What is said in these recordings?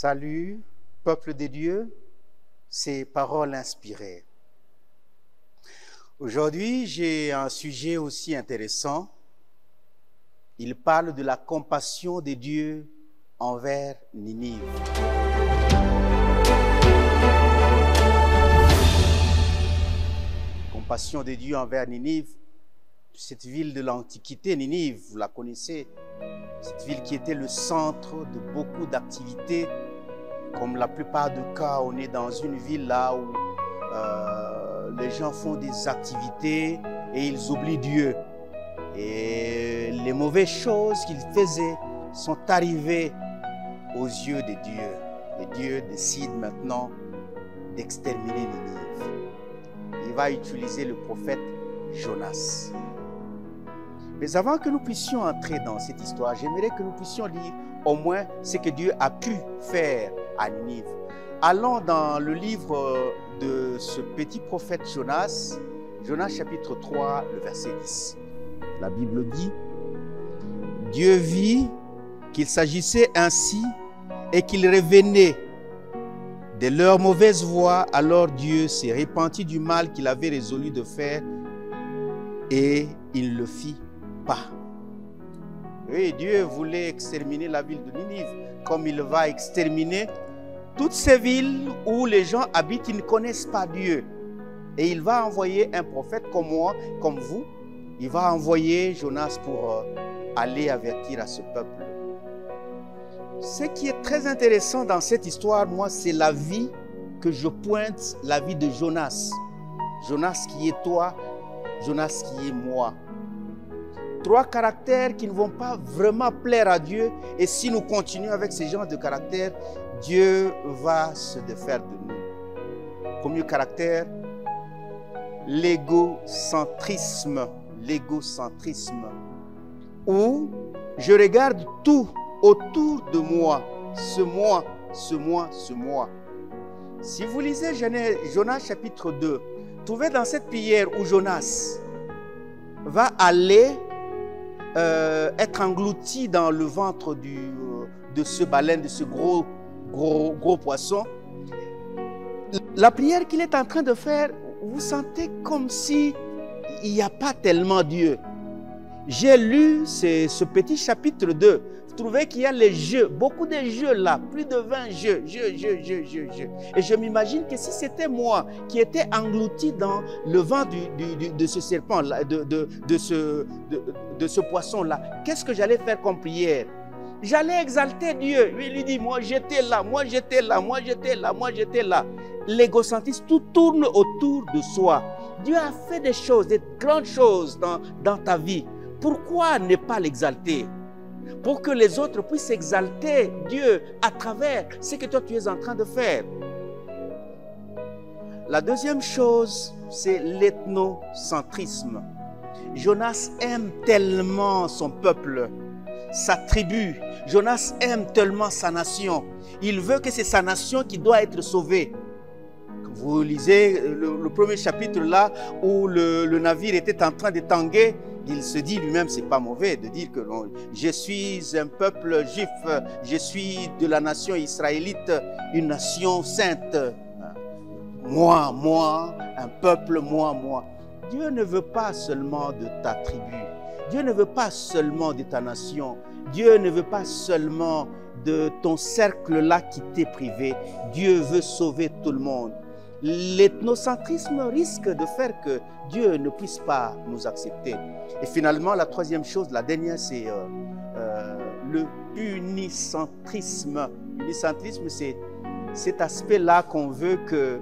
Salut, peuple de Dieu, ces paroles inspirées. Aujourd'hui, j'ai un sujet aussi intéressant. Il parle de la compassion de Dieu envers Ninive. Compassion de Dieu envers Ninive, cette ville de l'Antiquité, Ninive, vous la connaissez, cette ville qui était le centre de beaucoup d'activités. Comme la plupart des cas, on est dans une ville là où les gens font des activités et ils oublient Dieu. Et les mauvaises choses qu'ils faisaient sont arrivées aux yeux de Dieu. Et Dieu décide maintenant d'exterminer Ninive. Il va utiliser le prophète Jonas. Mais avant que nous puissions entrer dans cette histoire, j'aimerais que nous puissions lire au moins ce que Dieu a pu faire à Ninive. Allons dans le livre de ce petit prophète Jonas, Jonas chapitre 3, le verset 10. La Bible dit, « Dieu vit qu'il s'agissait ainsi et qu'il revenait de leur mauvaise voie, alors Dieu s'est repenti du mal qu'il avait résolu de faire et il le fit pas. » Oui, Dieu voulait exterminer la ville de Ninive, comme il va exterminer toutes ces villes où les gens habitent, ils ne connaissent pas Dieu. Et il va envoyer un prophète comme moi, comme vous. Il va envoyer Jonas pour aller avertir à ce peuple. Ce qui est très intéressant dans cette histoire, moi, c'est la vie que je pointe, la vie de Jonas. Jonas qui est toi, Jonas qui est moi. Trois caractères qui ne vont pas vraiment plaire à Dieu. Et si nous continuons avec ce genre de caractères, Dieu va se défaire de nous. Premier caractère, l'égocentrisme. L'égocentrisme. Où je regarde tout autour de moi. Ce moi, ce moi, ce moi. Si vous lisez Jonas chapitre 2, trouvez dans cette prière où Jonas va aller être englouti dans le ventre de ce baleine, de ce gros poisson. La prière qu'il est en train de faire, vous sentez comme si il n'y a pas tellement Dieu. J'ai lu ce petit chapitre 2. Vous trouvez qu'il y a les jeux, beaucoup de jeux là, plus de 20 jeux. Et je m'imagine que si c'était moi qui étais englouti dans le ventre de ce serpent là, de ce poisson là, qu'est-ce que j'allais faire comme prière? J'allais exalter Dieu. Il lui dit, moi j'étais là, moi j'étais là, moi j'étais là, moi j'étais là. L'égocentrisme, tout tourne autour de soi. Dieu a fait des choses, des grandes choses dans ta vie. Pourquoi ne pas l'exalter? Pour que les autres puissent exalter Dieu à travers ce que toi tu es en train de faire. La deuxième chose, c'est l'ethnocentrisme. Jonas aime tellement son peuple, sa tribu. Jonas aime tellement sa nation. Il veut que c'est sa nation qui doit être sauvée. Vous lisez le premier chapitre là où le navire était en train de tanguer. Il se dit lui-même, c'est pas mauvais de dire que non, je suis un peuple juif, je suis de la nation israélite, une nation sainte. Moi, un peuple, moi. Dieu ne veut pas seulement de ta tribu. Dieu ne veut pas seulement de ta nation. Dieu ne veut pas seulement de ton cercle là qui t'est privé. Dieu veut sauver tout le monde. L'ethnocentrisme risque de faire que Dieu ne puisse pas nous accepter. Et finalement, la troisième chose, la dernière, c'est le unicentrisme. L'unicentrisme, c'est cet aspect-là qu'on veut que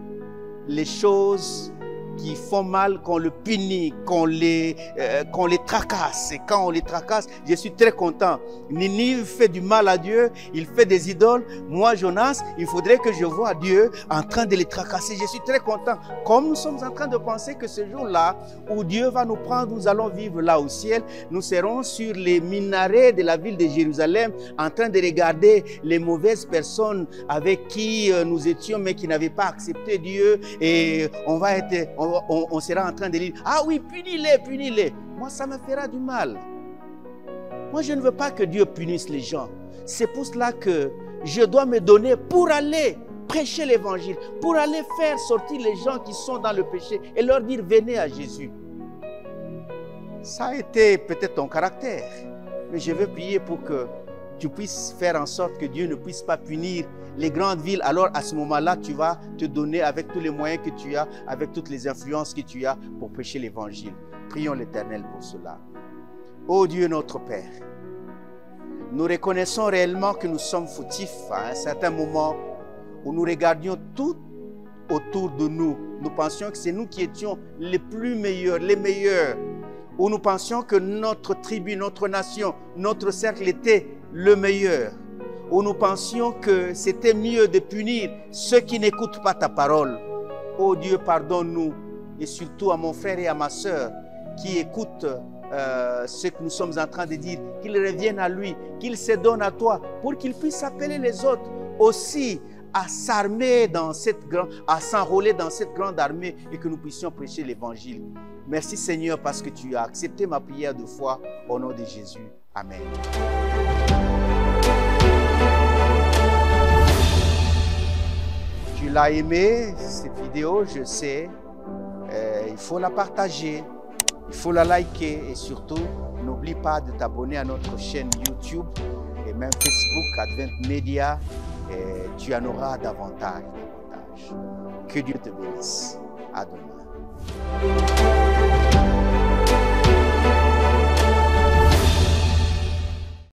les choses qui font mal, qu'on le punit, qu'on les tracasse. Et quand on les tracasse, je suis très content. Ninive fait du mal à Dieu, il fait des idoles. Moi, Jonas, il faudrait que je voie Dieu en train de les tracasser. Je suis très content. Comme nous sommes en train de penser que ce jour-là, où Dieu va nous prendre, nous allons vivre là au ciel. Nous serons sur les minarets de la ville de Jérusalem, en train de regarder les mauvaises personnes avec qui nous étions, mais qui n'avaient pas accepté Dieu. Et on va être... On sera en train de dire, ah oui, punis-les, punis-les. Moi, ça me fera du mal. Moi, je ne veux pas que Dieu punisse les gens. C'est pour cela que je dois me donner pour aller prêcher l'évangile, pour aller faire sortir les gens qui sont dans le péché et leur dire venez à Jésus. Ça a été peut-être ton caractère, mais je veux prier pour que tu puisses faire en sorte que Dieu ne puisse pas punir les grandes villes. Alors à ce moment-là, tu vas te donner avec tous les moyens que tu as, avec toutes les influences que tu as pour prêcher l'évangile. Prions l'Éternel pour cela. Ô Dieu notre Père, nous reconnaissons réellement que nous sommes fautifs à un certain moment où nous regardions tout autour de nous. Nous pensions que c'est nous qui étions les plus meilleurs, les meilleurs. Où nous pensions que notre tribu, notre nation, notre cercle était le meilleur. Où nous pensions que c'était mieux de punir ceux qui n'écoutent pas ta parole. Oh Dieu, pardonne-nous. Et surtout à mon frère et à ma sœur qui écoutent ce que nous sommes en train de dire, qu'ils reviennent à lui, qu'ils se donnent à toi pour qu'ils puissent appeler les autres aussi à s'armer dans cette grande, à s'enrôler dans cette grande armée et que nous puissions prêcher l'évangile. Merci Seigneur parce que tu as accepté ma prière de foi au nom de Jésus. Amen. Tu l'as aimé cette vidéo, je sais. Il faut la partager, il faut la liker et surtout, n'oublie pas de t'abonner à notre chaîne YouTube et même Facebook, Advent Media. Et tu en auras davantage. Que Dieu te bénisse. À demain.